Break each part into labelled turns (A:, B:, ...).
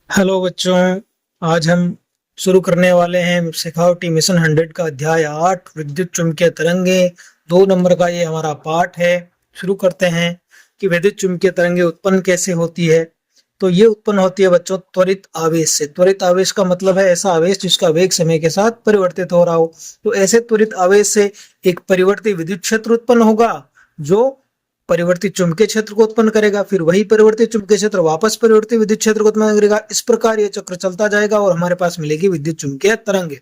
A: Hello बच्चों। आज हम शुरू करने वाले हैं शेखावटी मिशन 100 का अध्याय 8 विद्युत चुम्बकीय तरंगे। 2 नंबर का ये हमारा पाठ है। शुरू करते हैं कि विद्युत चुम्बकीय तरंगे उत्पन्न कैसे होती है। तो ये उत्पन्न होती है बच्चों त्वरित आवेश से। त्वरित आवेश का मतलब है ऐसा आवेश जिसका वेग समय के साथ परिवर्तित हो रहा हो। तो ऐसे त्वरित आवेश से एक परिवर्ती विद्युत क्षेत्र उत्पन्न होगा जो परिवर्तित चुंबकीय क्षेत्र को उत्पन्न करेगा, फिर वही परिवर्तित चुंबकीय क्षेत्र वापस परिवर्तित विद्युत क्षेत्र को उत्पन्न करेगा। इस प्रकार ये चक्र चलता जाएगा और हमारे पास मिलेगी विद्युत चुंबकीय तरंगे।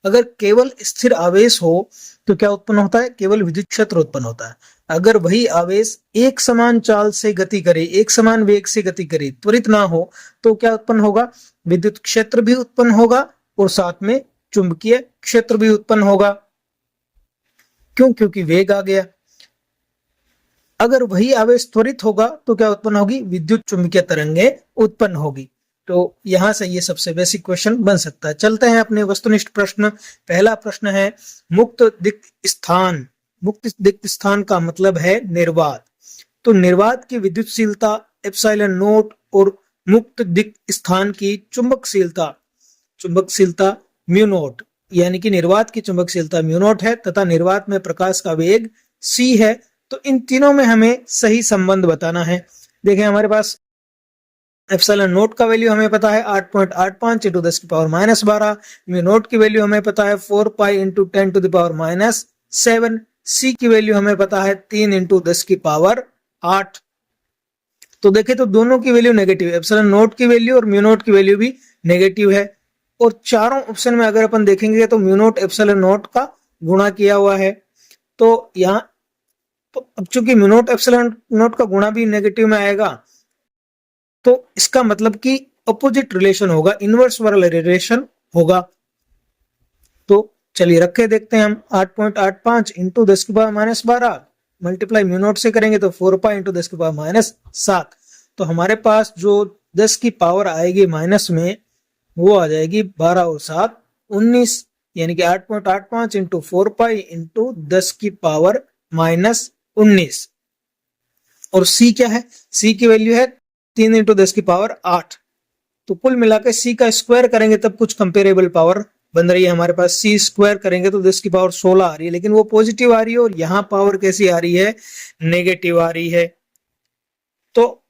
A: अगर केवल स्थिर आवेश हो तो क्या उत्पन्न होता है? केवल विद्युत क्षेत्र उत्पन्न होता है। अगर वही आवेश एक समान चाल से गति करे, एक समान वेग से गति करे, त्वरित ना हो, तो क्या उत्पन्न होगा? विद्युत क्षेत्र भी उत्पन्न होगा और साथ में चुंबकीय क्षेत्र भी उत्पन्न होगा। क्यों? क्योंकि वेग आ गया। अगर वही आवेश त्वरित होगा तो क्या उत्पन्न होगी? विद्युत चुंबकीय तरंगे उत्पन्न होगी। तो यहां से ये सबसे बेसिक क्वेश्चन बन सकता है। चलते हैं अपने वस्तुनिष्ठ प्रश्न। पहला प्रश्न है मुक्त दिक् स्थान। मुक्त दिक् स्थान का मतलब है निर्वात। तो निर्वात की विद्युतशीलता एप्सिलॉन नोट और मुक्त दिक् स्थान की चुंबकशीलता चुंबकशीलता म्यू नोट, यानी कि निर्वात की चुंबकशीलता म्यू नोट है तथा निर्वात में प्रकाश का वेग c है। तो इन तीनों में हमें सही संबंध बताना है। देखें हमारे पास एप्सिलॉन नोट का वैल्यू हमें पता है 8.85 इंटू 10 की पावर -12। म्यू नोट की वैल्यू हमें पता है 4 pi into 10 to the power -7। C की वैल्यू हमें पता है 3 इंटू 10 की पावर 8। तो देखें तो दोनों की वैल्यू नेगेटिव है। एप्सिलॉन नोट की वैल्यू और म्यू नोट की वैल्यू भी नेगेटिव है। और चारों ऑप्शन में अगर अपन देखेंगे तो म्यू नोट एप्सिलॉन नोट का गुणा किया हुआ है। तो यहाँ तो अब चूंकि म्यू नोट एप्सिलॉन नोट का गुणा भी नेगेटिव में आएगा तो इसका मतलब कि अपोजिट रिलेशन होगा, इनवर्स वाला रिलेशन होगा। तो चलिए रखे देखते हैं हम 8.85 इंटू 10 की पावर -12 मल्टीप्लाई म्यू नोट से करेंगे तो 4 पाई इंटू 10 की पावर -7। तो हमारे पास जो 10 की पावर आएगी माइनस में वो आ जाएगी 12 और 7 19, यानी कि 8.85 इंटू 4 पाई इंटू 10 की पावर -19। और सी क्या है? सी की वैल्यू है 3 इंटू 10 की पावर 8। तो कुल मिलाकर सी का स्क्वायर करेंगे तब कुछ कंपेरेबल पावर बन रही है हमारे पास। सी स्क्वायर करेंगे तो 10 की पावर 16 आ रही है, लेकिन वो पॉजिटिव आ रही है और यहाँ पावर कैसी आ रही है? नेगेटिव आ रही है। तो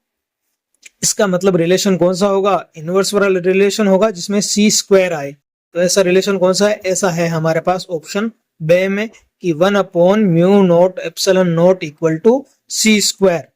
A: इसका मतलब रिलेशन कौन सा होगा? इनवर्स वाला रिलेशन होगा जिसमें सी स्क्वायर आए। तो ऐसा रिलेशन कौन सा है? ऐसा है हमारे पास ऑप्शन बे में कि 1/μ0 epsilon naught equal to C square.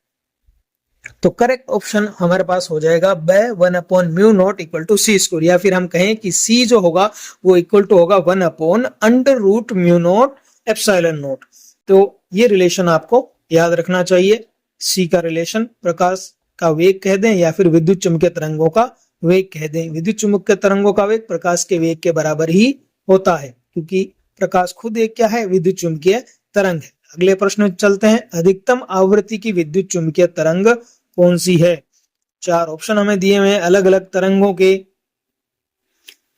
A: तो करेक्ट ऑप्शन हमारे पास हो जाएगा B 1/μ0 equal to C square, या फिर हम कहें कि सी जो होगा वो इक्वल टू होगा 1/√μ0 एप्सिलॉन नोट। तो ये रिलेशन आपको याद रखना चाहिए। सी का रिलेशन प्रकाश का वेग कह दें या फिर विद्युत चुम्बकीय तरंगों का वेग कह दें। विद्युत चुम्बकीय तरंगों का वेग प्रकाश के वेग के बराबर ही होता है, क्योंकि प्रकाश खुद एक क्या है? विद्युत चुम्बकीय तरंग है। अगले प्रश्न चलते हैं। अधिकतम आवृत्ति की विद्युत चुम्बकीय तरंग कौन सी है? 4 ऑप्शन हमें दिए हुए हैं अलग अलग तरंगों के,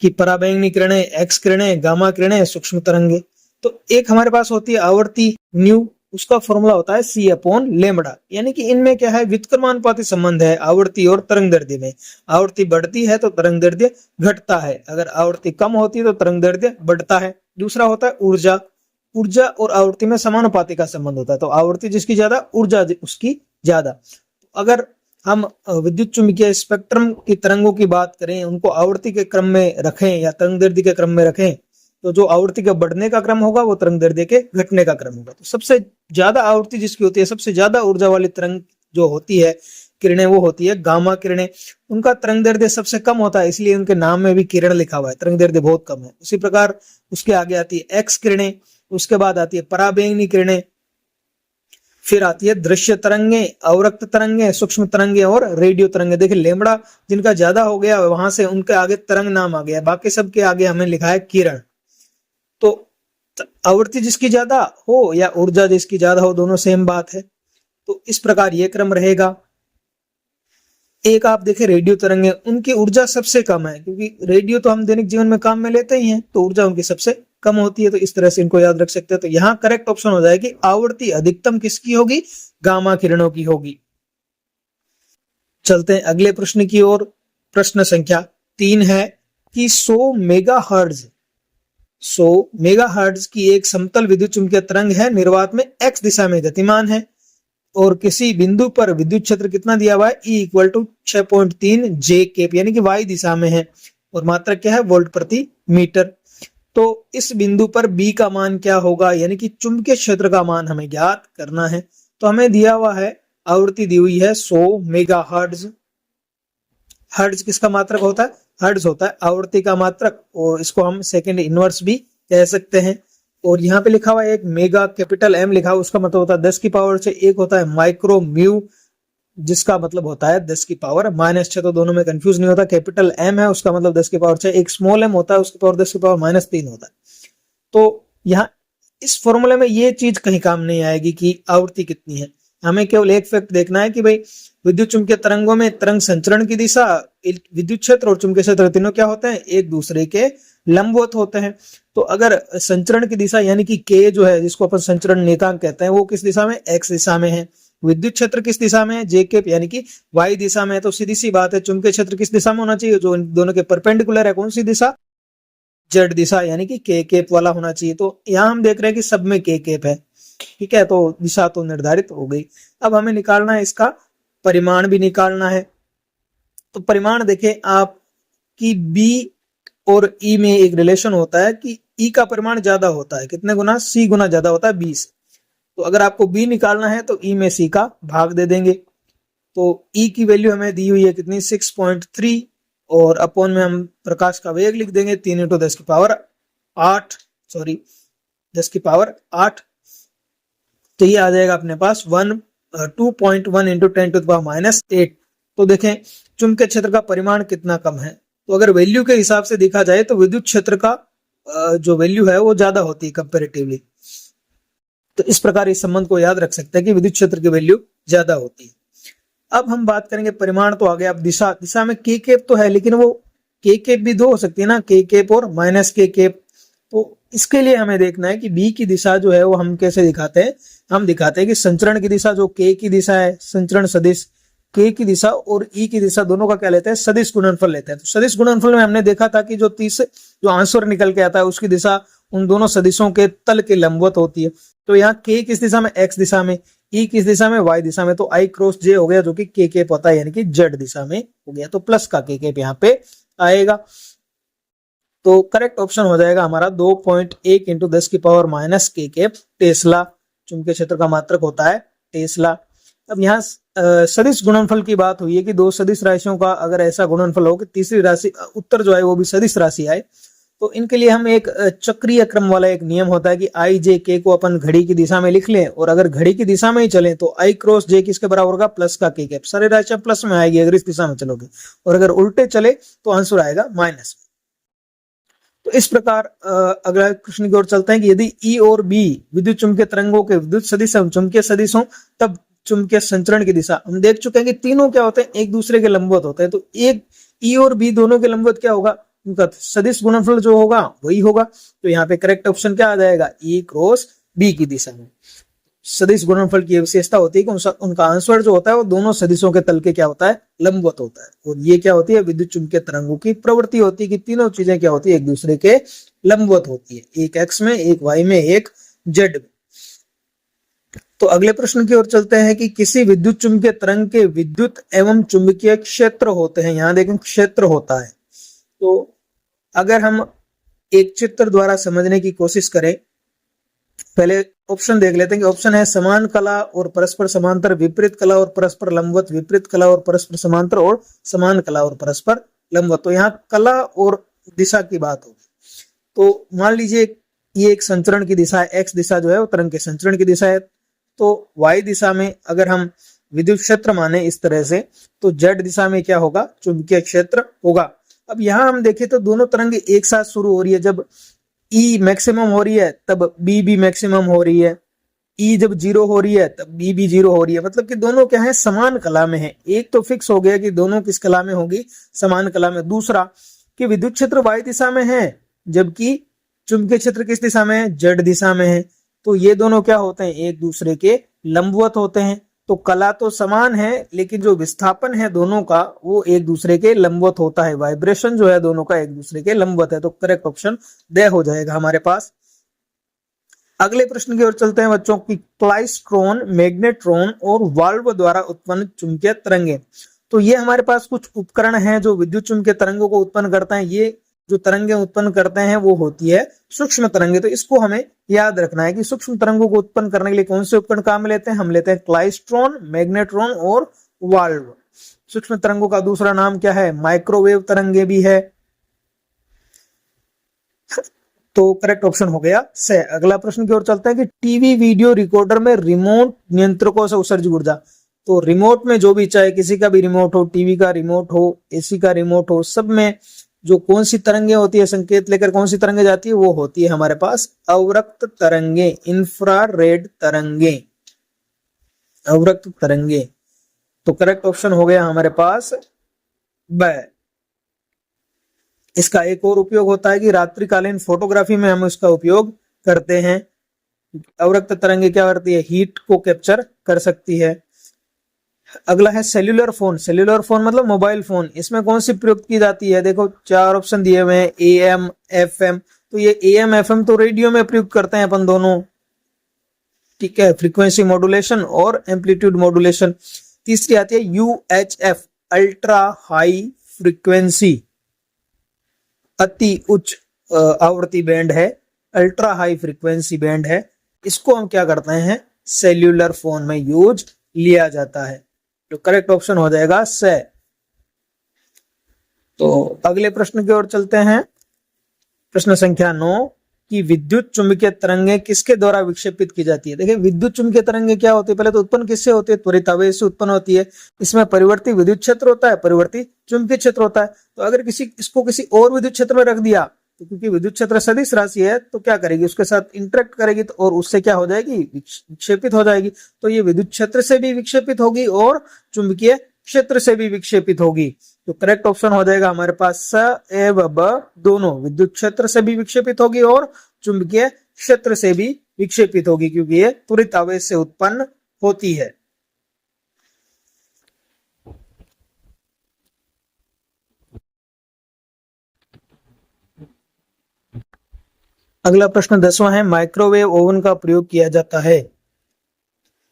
A: कि पराबैंगनी किरणें, एक्स किरणें, गामा किरणें, सूक्ष्म तरंगे। तो एक हमारे पास होती है आवर्ती न्यू, उसका फॉर्मूला होता है C/λ, यानी कि इनमें क्या है? व्युत्क्रमानुपाती संबंध है आवर्ती और तरंगदैर्ध्य में। आवर्ती बढ़ती है तो तरंगदैर्ध्य घटता है, अगर आवर्ती कम होती है तो तरंगदैर्ध्य बढ़ता है। दूसरा होता है ऊर्जा। ऊर्जा और आवर्ती में समानुपाती का संबंध होता है, तो आवर्ती जिसकी ज्यादा, ऊर्जा उसकी ज्यादा। अगर हम विद्युत चुम्बकीय स्पेक्ट्रम की तरंगों की बात करें, उनको आवर्ती के क्रम में रखें या तरंगदैर्ध्य के क्रम में रखें, तो जो आवर्ती के बढ़ने का क्रम होगा वो तरंगदैर्ध्य के घटने का क्रम होगा। तो सबसे ज्यादा आवर्ती जिसकी होती है, सबसे ज्यादा ऊर्जा वाली तरंग जो होती है किरणें, वो होती है गामा किरणें। उनका तरंगदैर्ध्य सबसे कम होता है, इसलिए उनके नाम में भी किरण लिखा हुआ है, तरंगदैर्ध्य बहुत कम है। उसी प्रकार उसके आगे आती है एक्स किरणें, उसके बाद आती है पराबैंगनी किरणें, फिर आती है दृश्य तरंगे, अवरक्त तरंगे, सूक्ष्म तरंगे और रेडियो तरंगे। देखिए लेमड़ा जिनका ज्यादा हो गया वहां से उनके आगे तरंग नाम आ गया, बाकी सब के आगे हमें लिखा है किरण। तो आवृत्ति जिसकी ज्यादा हो या ऊर्जा जिसकी ज्यादा हो, दोनों सेम बात है। तो इस प्रकार ये क्रम रहेगा। एक आप देखें रेडियो तरंगे, उनकी ऊर्जा सबसे कम है, क्योंकि रेडियो तो हम दैनिक जीवन में काम में लेते ही हैं, तो ऊर्जा उनकी सबसे कम होती है। तो इस तरह से इनको याद रख सकते हैं। तो यहाँ करेक्ट ऑप्शन हो जाएगी आवृत्ति अधिकतम किसकी होगी? गामा किरणों की होगी। चलते हैं अगले प्रश्न की ओर। प्रश्न संख्या 3 है कि 100 मेगाहर्ट्ज की एक समतल विद्युत चुंबकीय तरंग है, निर्वात में x दिशा में गतिमान है और किसी बिंदु पर विद्युत क्षेत्र कितना दिया हुआ है, E equal to 6.3 J cap, यानी कि y दिशा में है और मात्रक क्या है, वोल्ट प्रति मीटर। तो इस बिंदु पर B का मान क्या होगा, यानी कि चुंबकीय क्षेत्र का मान हमें ज्ञात करना है। तो हमें दिया हुआ है, आवृत्ति दी हुई है 100 मेगाहर्ट्ज। हर्ट्ज किसका मात्रक होता है, हर्ट्ज होता है आवृत्ति का मात्रक, और इसको हम सेकंड इनवर्स भी कह सकते हैं। और यहाँ पे लिखा हुआ है एक मेगा, कैपिटल M लिखा हुआ, उसका मतलब होता है 10 की पावर 6। एक होता है माइक्रो म्यू, जिसका मतलब होता है 10 की पावर -6। तो दोनों में कंफ्यूज नहीं होता, कैपिटल M है उसका मतलब 10 की पावर 6, एक स्मॉल m होता है उसकी पावर 10 की पावर -3 होता है। तो यहाँ इस फॉर्मूले में ये चीज कहीं काम नहीं आएगी कि आवृत्ति कितनी है, हमें केवल एक फैक्ट देखना है कि भाई विद्युत चुंबकीय तरंगों में तरंग संचरण की दिशा, विद्युत क्षेत्र और चुंबकीय क्षेत्र तीनों क्या होते हैं, एक दूसरे के लंबवत होते हैं। तो अगर संचरण की दिशा यानी कि K जो है, जिसको अपन संचरण नियतांक कहते हैं, वो किस दिशा में, x दिशा में है। विद्युत क्षेत्र किस दिशा में है, J केप, यानी कि y दिशा में है। तो सीधी सी बात है, चुंबकीय क्षेत्र किस दिशा में होना चाहिए, जो इन दोनों के परपेंडिकुलर है। कौन सी दिशा, Z दिशा, यानी कि K केप वाला होना चाहिए। तो यहाँ हम देख रहे हैं कि सब में K केप है, ठीक है, तो दिशा तो निर्धारित हो गई। अब हमें निकालना है, इसका परिमाण भी निकालना है। तो परिमाण देखें आप कि B और E में एक रिलेशन होता है कि E का परिमाण ज्यादा होता है, कितने गुना, C गुना ज्यादा होता है B से। तो अगर आपको B निकालना है तो E में C का भाग दे देंगे। तो E की वैल्यू हमें दी हुई है कितनी, 6.3, और अपॉन में हम प्रकाश का वेग लिख देंगे 3 × 10 की पावर 8, सॉरी 10 की पावर 8। तो ये आ जाएगा अपने पास 2.1 × 10⁻⁸। तो देखें चुंबकीय क्षेत्र का परिमाण कितना कम है। तो अगर वैल्यू के हिसाब से देखा जाए तो विद्युत क्षेत्र का जो वैल्यू है वो ज्यादा होती है कंपैरेटिवली। तो इस प्रकार इस संबंध को याद रख सकते हैं कि विद्युत क्षेत्र की वैल्यू ज्यादा होती है। अब हम बात करेंगे, परिमाण तो आ गया, अब दिशा में K केप तो है, लेकिन वो K केप भी दो हो सकती है ना, K केप और -K केप। तो इसके लिए हमें देखना है कि B की दिशा जो है वो हम कैसे दिखाते हैं। हम दिखाते हैं कि संचरण की दिशा जो K की दिशा है, संचरण सदिश K की दिशा और E की दिशा दोनों का क्या लेते हैं, सदिश गुणनफल लेते हैं। तो सदिश गुणनफल में हमने देखा था कि जो आंसर निकल के आता है उसकी दिशा उन दोनों सदिशों के तल के लंबवत होती है। तो यहाँ K किस दिशा में, X दिशा में, E किस दिशा में, Y दिशा में। तो I क्रॉस J हो गया, जो कि K केप होता है, यानी कि Z दिशा में हो गया। तो प्लस का K केप यहाँ पे आएगा। तो करेक्ट ऑप्शन हो जाएगा हमारा 2.1 × 10 की पावर -K केप टेस्ला। चुंबकीय क्षेत्र का मात्रक होता है टेस्ला। अब यहाँ सदिश गुणनफल की बात हुई है कि दो सदिश राशियों का अगर ऐसा गुणनफल हो कि तीसरी राशि, उत्तर जो है वो भी सदिश राशि आए, तो इनके लिए हम एक चक्रीय क्रम वाला एक नियम होता है कि I J K को अपन घड़ी की दिशा में लिख लें, और अगर घड़ी की दिशा में ही चलें तो I क्रॉस J किसके बराबर होगा, प्लस का K केप। सारी राशियां प्लस में आएगी अगर इस दिशा में चलोगे, और अगर उल्टे चले तो आंसर आएगा माइनस। तो इस प्रकार अगला क्वेश्चन की ओर चलते हैं कि यदि E और B विद्युत चुंबकीय तरंगों के विद्युत सदिश चुंबकीय सदिश हों, तब चुंबकीय संचरण की दिशा, हम देख चुके हैं कि तीनों क्या होते हैं, एक दूसरे के लंबवत होते हैं। तो एक E और B दोनों के लंबवत क्या होगा, उनका सदिश गुणनफल जो होगा वही होगा। तो यहाँ पे करेक्ट ऑप्शन क्या आ जाएगा, E क्रॉस B की दिशा में। सदिश गुणनफल की विशेषता होती है कि उनका आंसर जो होता है वो दोनों सदिशों के तल के क्या होता है, लंबवत होता है। और ये क्या होती है, विद्युत चुंबकीय तरंगों की प्रवृत्ति होती है कि तीनों चीजें क्या होती है, एक दूसरे के लंबवत होती है, एक X में, एक Y में, एक Z में। तो अगले प्रश्न की ओर चलते हैं कि किसी विद्युत चुंबकीय तरंग के विद्युत एवं चुंबकीय क्षेत्र होते हैं। यहाँ देखें क्षेत्र होता है। तो अगर हम एक चित्र द्वारा समझने की कोशिश करें, पहले ऑप्शन देख लेते हैं कि ऑप्शन है समान कला और परस्पर समांतर, विपरीत कला और परस्पर लंबवत, विपरीत कला और परस्पर समांतर, और समान कला और परस्पर लंबवत। तो यहाँ कला और दिशा की बात होगी। तो मान लीजिए ये एक संचरण की दिशा है, X दिशा जो है वो तरंग के संचरण की दिशा है। तो Y दिशा में अगर हम विद्युत क्षेत्र माने इस तरह से, तो Z दिशा में क्या होगा, चुंबकीय क्षेत्र होगा। अब यहाँ हम देखें तो दोनों तरंगे एक साथ शुरू हो रही है। जब E मैक्सिमम हो रही है तब B भी मैक्सिमम हो रही है, E जब 0 हो रही है तब B भी 0 हो रही है। मतलब कि दोनों क्या है, समान कला में है। एक तो फिक्स हो गया कि दोनों किस कला में होगी, समान कला में। दूसरा कि विद्युत क्षेत्र Y दिशा में है, जबकि चुंबकीय क्षेत्र किस दिशा में है, Z दिशा में है। तो ये दोनों क्या होते हैं, एक दूसरे के लंबवत होते हैं। तो कला तो समान है लेकिन जो विस्थापन है दोनों का वो एक दूसरे के लंबवत होता है, वाइब्रेशन जो है दोनों का एक दूसरे के लंबवत है। तो करेक्ट ऑप्शन द हो जाएगा हमारे पास। अगले प्रश्न की ओर चलते हैं बच्चों की, क्लाइस्ट्रॉन, मैग्नेट्रॉन और वाल्व द्वारा उत्पन्न चुंबकीय तरंगे। तो ये हमारे पास कुछ उपकरण हैं जो विद्युत चुंबकीय तरंगों को उत्पन्न करते हैं। ये जो तरंगे उत्पन्न करते हैं वो होती है सूक्ष्म तरंगे। तो इसको हमें याद रखना है कि सूक्ष्म तरंगों को उत्पन्न करने के लिए कौन से उपकरण काम में लेते हैं। हम लेते हैं क्लाइस्ट्रॉन, मैग्नेट्रॉन और वाल्व। सूक्ष्म तरंगों का दूसरा नाम क्या है, माइक्रोवेव तरंगे भी है। तो करेक्ट ऑप्शन हो गया से। अगला प्रश्न की ओर चलते हैं कि टीवी वीडियो रिकॉर्डर में रिमोट नियंत्रकों से उत्सर्जित ऊर्जा। तो रिमोट में जो भी, चाहे किसी का भी रिमोट हो, टीवी का रिमोट हो, एसी का रिमोट हो, सब में जो कौन सी तरंगे होती है, संकेत लेकर कौन सी तरंगे जाती है, वो होती है हमारे पास अवरक्त तरंगे, इंफ्रारेड तरंगे, अवरक्त तरंगे। तो करेक्ट ऑप्शन हो गया हमारे पास ब। इसका एक और उपयोग होता है कि रात्रिकालीन फोटोग्राफी में हम इसका उपयोग करते हैं। अवरक्त तरंगे क्या करती है, हीट को कैप्चर कर सकती है। अगला है सेल्यूलर फोन। सेल्यूलर फोन मतलब मोबाइल फोन। इसमें कौन सी प्रयुक्त की जाती है, देखो 4 ऑप्शन दिए हुए हैं, AM FM। तो ये AM FM तो रेडियो में प्रयुक्त करते हैं अपन दोनों, ठीक है, फ्रीक्वेंसी मॉड्यूलेशन और एम्पलीट्यूड मॉड्यूलेशन। तीसरी आती है UHF, अल्ट्रा हाई फ्रीक्वेंसी, अति उच्च आवृत्ति बैंड है, अल्ट्रा हाई फ्रीक्वेंसी बैंड है। इसको हम क्या करते हैं, सेल्यूलर फोन में यूज लिया जाता है। तो करेक्ट ऑप्शन हो जाएगा से। तो अगले प्रश्न की ओर चलते हैं, प्रश्न संख्या 9 कि विद्युत चुंबकीय तरंगे किसके द्वारा विक्षेपित की जाती है। देखिए विद्युत चुंबकीय तरंगे क्या होती है, पहले तो उत्पन्न किससे होती है, त्वरित आवेश से उत्पन्न होती है। इसमें परिवर्ती विद्युत क्षेत्र होता है, परिवर्ती चुंबकीय क्षेत्र होता है। तो अगर इसको किसी और विद्युत क्षेत्र में रख दिया, तो क्योंकि विद्युत क्षेत्र सदिश राशि है तो क्या करेगी, उसके साथ इंटरेक्ट करेगी तो और उससे क्या हो जाएगी, विक्षेपित हो जाएगी। तो ये विद्युत क्षेत्र से भी विक्षेपित होगी और चुंबकीय क्षेत्र से भी विक्षेपित होगी। तो करेक्ट ऑप्शन हो जाएगा हमारे पास स एवं ब दोनों, विद्युत क्षेत्र से भी विक्षेपित होगी और चुंबकीय क्षेत्र से भी विक्षेपित होगी, क्योंकि ये त्वरित आवेश से उत्पन्न होती है। अगला प्रश्न 10वां है, माइक्रोवेव ओवन का प्रयोग किया जाता है।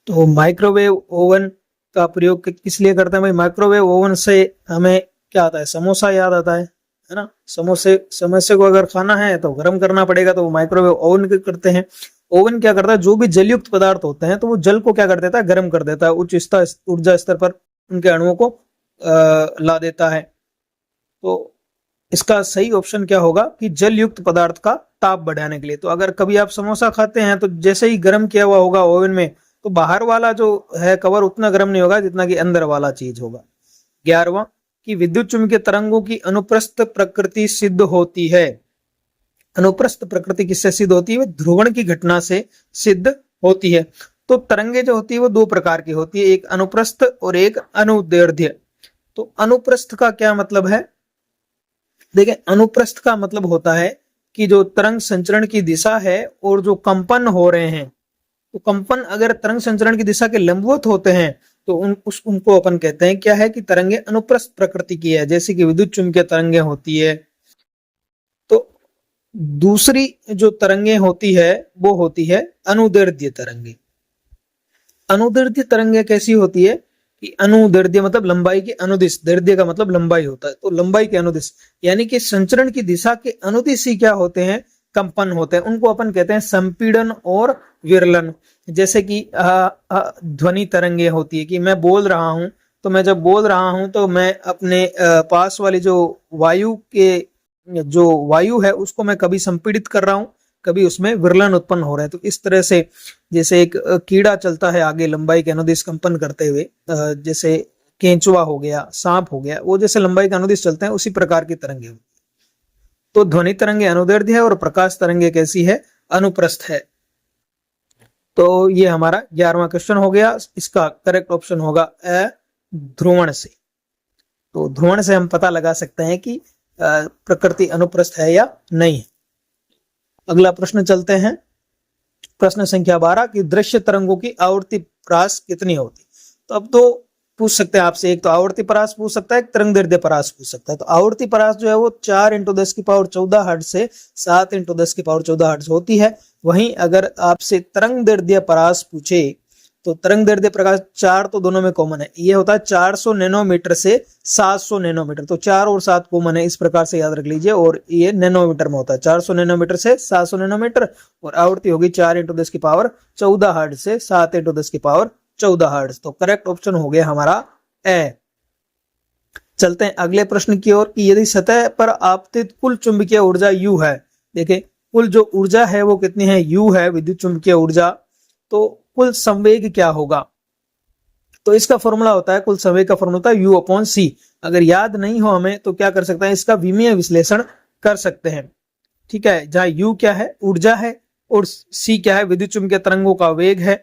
A: तो माइक्रोवेव ओवन का प्रयोग किस लिए करते हैं भाई, माइक्रोवेव ओवन से हमें क्या आता है, समोसा याद आता है ना। समोसे को अगर खाना है तो गर्म करना पड़ेगा, तो वो माइक्रोवेव ओवन करते हैं। ओवन क्या करता है, जो भी जलयुक्त पदार्थ होते हैं तो वो जल को क्या कर देता है, गर्म कर देता है, उच्च ऊर्जा स्तर पर उनके अणुओं को ला देता है। तो इसका सही ऑप्शन क्या होगा कि जल युक्त पदार्थ का ताप बढ़ाने के लिए। तो अगर कभी आप समोसा खाते हैं तो जैसे ही गर्म किया हुआ होगा ओवन में, तो बाहर वाला जो है कवर उतना गर्म नहीं होगा जितना कि अंदर वाला चीज होगा। 11वां कि विद्युत चुंबकीय तरंगों की अनुप्रस्थ प्रकृति सिद्ध होती है। अनुप्रस्थ प्रकृति किससे सिद्ध होती है, ध्रुवण की घटना से सिद्ध होती है। तो तरंगे जो होती है वो दो प्रकार की होती है, एक अनुप्रस्थ और एक अनुदैर्ध्य। तो अनुप्रस्थ का क्या मतलब है, देखिए अनुप्रस्थ का मतलब होता है कि जो तरंग संचरण की दिशा है और जो कंपन हो रहे हैं, तो कंपन अगर तरंग संचरण की दिशा के लंबवत होते हैं तो उनको अपन कहते हैं क्या है कि तरंगे अनुप्रस्थ प्रकृति की है, जैसे कि विद्युत चुंबकीय तरंगे होती है। तो दूसरी जो तरंगे होती है वो होती है अनुदैर्ध्य तरंगे। अनुदैर्ध्य तरंगे कैसी होती है कि अनुदैर्ध्य मतलब लंबाई के अनुदिश, दैर्ध्य का मतलब लंबाई होता है, तो लंबाई के अनुदिश यानी कि संचरण की दिशा के अनुदिश ही क्या होते हैं, कंपन होते हैं। उनको अपन कहते हैं संपीड़न और विरलन। जैसे कि ध्वनि तरंगे होती है कि मैं बोल रहा हूं, तो मैं जब बोल रहा हूं तो मैं अपने पास वाली जो वायु है उसको मैं कभी संपीड़ित कर रहा हूं, कभी उसमें विरलन उत्पन्न हो रहा है। तो इस तरह से जैसे एक कीड़ा चलता है आगे लंबाई के अनुदिश कंपन करते हुए, जैसे केंचुआ हो गया, सांप हो गया, वो जैसे लंबाई के अनुदिश चलते हैं उसी प्रकार की तरंगे होती है। तो ध्वनि तरंगे अनुदैर्ध्य है और प्रकाश तरंगे कैसी है, अनुप्रस्थ है। तो ये हमारा 11वां क्वेश्चन हो गया। इसका करेक्ट ऑप्शन होगा अ, ध्रुवण से। तो ध्रुवण से हम पता लगा सकते हैं कि प्रकृति अनुप्रस्थ है या नहीं। अगला प्रश्न चलते हैं, प्रश्न संख्या 12 की दृश्य तरंगों की आवर्ती ह्रास कितनी होती। तो अब तो पूछ सकते हैं आपसे, एक तो आवर्ती परास पूछ सकता है, एक तरंगदैर्ध्य परास पूछ सकता है। तो आवर्ती परास जो है वो 4 × 10⁻14 हर्ट्ज से 7 × 10⁻14 हर्ट्ज होती है। वहीं अगर आपसे तरंगदैर्ध्य परास पूछे तो तरंगदैर्ध्य प्रकाश 4 तो दोनों में कॉमन है, ये होता है 400 नैनोमीटर से 700 नैनोमीटर, तो 4 और 7 कॉमन है, इस प्रकार से याद रख लीजिए। और ये नैनोमीटर में होता है, 400 नैनोमीटर से 700 नैनोमीटर, और आवृत्ति होगी 4 × 10⁻14 हर्ट्ज से 7 × 10⁻14 हर्ट्ज। तो करेक्ट ऑप्शन हो गया हमारा ए। चलते हैं अगले प्रश्न की ओर कि यदि सतह पर आपतित कुल चुंबकीय ऊर्जा U है, देखिए कुल जो ऊर्जा है वो कितनी है, U है विद्युत चुंबकीय ऊर्जा, तो कुल संवेग क्या होगा। तो इसका फॉर्मूला होता है, कुल संवेग का फॉर्मूला होता है U/c। अगर याद नहीं हो हमें तो क्या कर सकते हैं, इसका विमीय विश्लेषण कर सकते हैं। ठीक है, जहां U क्या है, ऊर्जा है, और c क्या है, विद्युत चुंबकीय तरंगों का वेग है,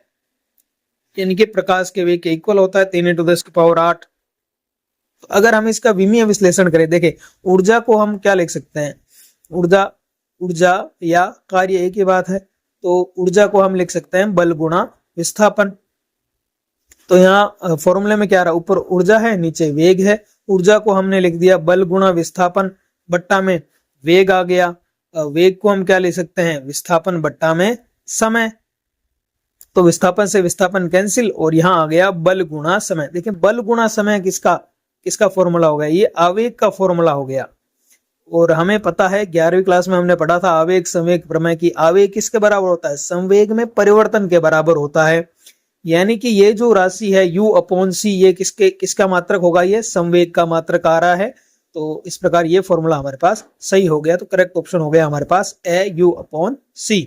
A: यानी कि प्रकाश के वेग के इक्वल होता है 3 × 10⁸। तो अगर हम इसका विमीय विश्लेषण करें, देखें ऊर्जा को हम क्या लिख सकते हैं, ऊर्जा या कार्य एक ही बात है, तो ऊर्जा को हम लिख सकते हैं बल गुणा विस्थापन। तो यहाँ फॉर्मूले में क्या आ रहा है, ऊपर ऊर्जा है नीचे वेग है, ऊर्जा को हमने लिख दिया बल गुणा विस्थापन, बट्टा में वेग आ गया, वेग को हम क्या ले सकते हैं, विस्थापन बट्टा में समय, तो विस्थापन से विस्थापन कैंसिल, और यहाँ आ गया बल गुणा समय। देखिए बल गुणा समय किसका फॉर्मूला हो गया, ये आवेग का फॉर्मूला हो गया। और हमें पता है 11वीं क्लास में हमने पढ़ा था आवेग संवेग प्रमेय की, आवेग किसके बराबर होता है, संवेग में परिवर्तन के बराबर होता है। यानी कि ये जो राशि है U/c ये किसका मात्रक होगा, ये संवेग का मात्रक आ रहा है। तो इस प्रकार ये फॉर्मूला हमारे पास सही हो गया, तो करेक्ट ऑप्शन हो गया हमारे पास ए U/c।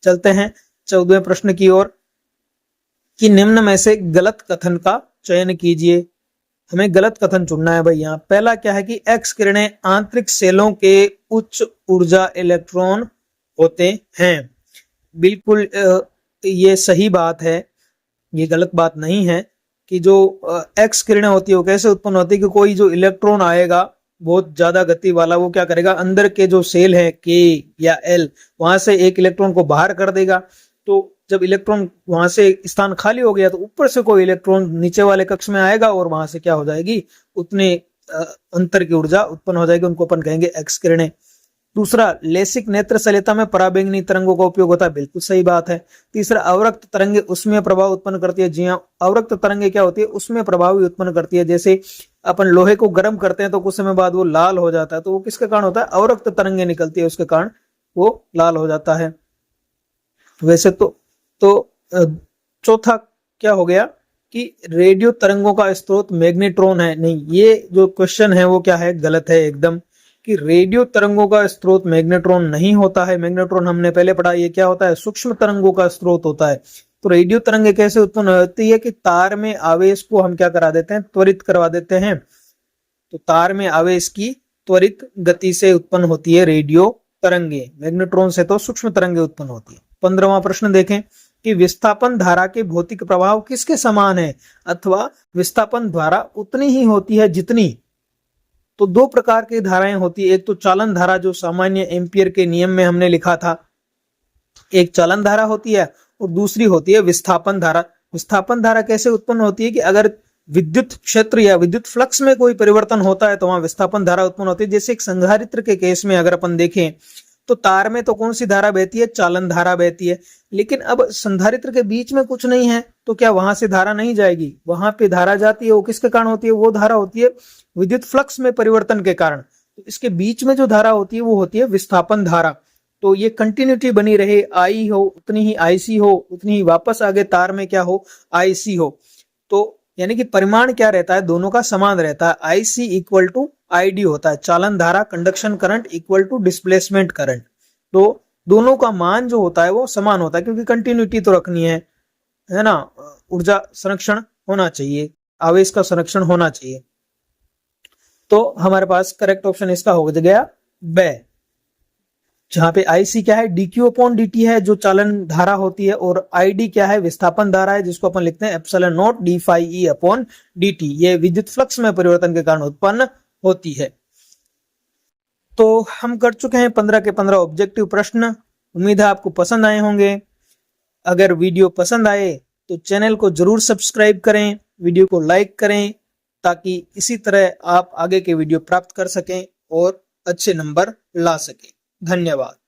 A: चलते हैं 14वें प्रश्न की ओर कि निम्न में से गलत कथन का चयन कीजिए। हमें गलत कथन चुनना है भाई। यहाँ पहला क्या है कि एक्स किरणें आंतरिक सेलों के उच्च ऊर्जा इलेक्ट्रॉन होते हैं। बिल्कुल ये सही बात है, ये गलत बात नहीं है कि जो एक्स किरणें होती है वो कैसे उत्पन्न होती है कि कोई जो इलेक्ट्रॉन आएगा बहुत ज्यादा गति वाला, वो क्या करेगा, अंदर के जो सेल है के या एल, वहां से एक इलेक्ट्रॉन को बाहर कर देगा। तो जब इलेक्ट्रॉन वहां से स्थान खाली हो गया तो ऊपर से कोई इलेक्ट्रॉन नीचे वाले कक्ष में आएगा और वहां से क्या हो जाएगी, उतने अंतर की ऊर्जा उत्पन्न हो जाएगी, उनको अपन कहेंगे एक्स किरणें। दूसरा, लेसिक नेत्र सलिता में पराबैंगनी तरंगों का उपयोग होता है, बिल्कुल सही बात है। तीसरा, अवरक्त तरंगे उसमें प्रभाव उत्पन्न करती है। जी हाँ, अवरक्त तरंगे क्या होती है, उसमें प्रभाव भी उत्पन्न करती है। जैसे अपन लोहे को गर्म करते हैं तो कुछ समय बाद वो लाल हो जाता है, तो वो किसके कारण होता है, अवरक्त तरंगे निकलती है, उसके कारण वो लाल हो जाता है। वैसे तो चौथा क्या हो गया कि रेडियो तरंगों का स्रोत मैग्नेट्रॉन है, नहीं, ये जो क्वेश्चन है वो क्या है, गलत है एकदम, कि रेडियो तरंगों का स्रोत मैग्नेट्रॉन नहीं होता है। मैग्नेट्रॉन हमने पहले पढ़ा, ये क्या होता है, सूक्ष्म तरंगों का स्रोत होता है। तो रेडियो तरंगे कैसे उत्पन्न होती है कि तार में आवेश को हम क्या करा देते हैं, त्वरित करवा देते हैं। तो तार में आवेश की त्वरित गति से उत्पन्न होती है रेडियो तरंगे, मैग्नेट्रॉन से तो सूक्ष्म तरंगे उत्पन्न होती है। 15वां प्रश्न देखें कि विस्थापन धारा के भौतिक प्रभाव किसके समान है, अथवा विस्थापन धारा उतनी ही होती है जितनी। तो दो प्रकार की धाराएं होती है, एक तो चालन धारा जो सामान्य एम्पियर के नियम में हमने लिखा था, एक चालन धारा होती है, और दूसरी होती है विस्थापन धारा। विस्थापन धारा कैसे उत्पन्न होती है कि अगर विद्युत क्षेत्र या विद्युत फ्लक्स में कोई परिवर्तन होता है तो वहां विस्थापन धारा उत्पन्न होती है। जैसे एक संधारित्र के केस में अगर अपन देखें तो तार में तो कौन सी धारा बहती है, चालन धारा बहती है, लेकिन अब संधारित्र के बीच में कुछ नहीं है तो क्या वहां से धारा नहीं जाएगी, वहां पे धारा जाती है। वो किसके कारण होती है, वो धारा होती है विद्युत फ्लक्स में परिवर्तन के कारण। तो इसके बीच में जो धारा होती है वो होती है विस्थापन धारा। तो ये कंटिन्यूटी बनी रहे, आई हो उतनी ही आईसी हो, उतनी ही वापस आगे तार में क्या हो, आईसी हो। तो यानी कि परिमाण क्या रहता है, दोनों का समान रहता है, आईसी इक्वल टू आईडी होता है, चालन धारा conduction current equal to displacement current. तो दोनों का मान जो होता है वो समान होता है, क्योंकि कंटिन्यूटी तो रखनी है ना, ऊर्जा संरक्षण होना चाहिए, आवेश का संरक्षण होना चाहिए। तो हमारे पास करेक्ट ऑप्शन इसका हो गया बे, जहां पे आईसी क्या है, dq/dt है जो चालन धारा होती है, और आईडी क्या है, विस्थापन धारा है, जिसको अपन लिखते हैं एप्सिलॉन नॉट d/e/dt। ये विद्युत फ्लक्स में परिवर्तन के कारण उत्पन्न होती है। तो हम कर चुके हैं 15 के 15 ऑब्जेक्टिव प्रश्न। उम्मीद है आपको पसंद आए होंगे। अगर वीडियो पसंद आए तो चैनल को जरूर सब्सक्राइब करें, वीडियो को लाइक करें ताकि इसी तरह आप आगे के वीडियो प्राप्त कर सकें और अच्छे नंबर ला सकें। धन्यवाद।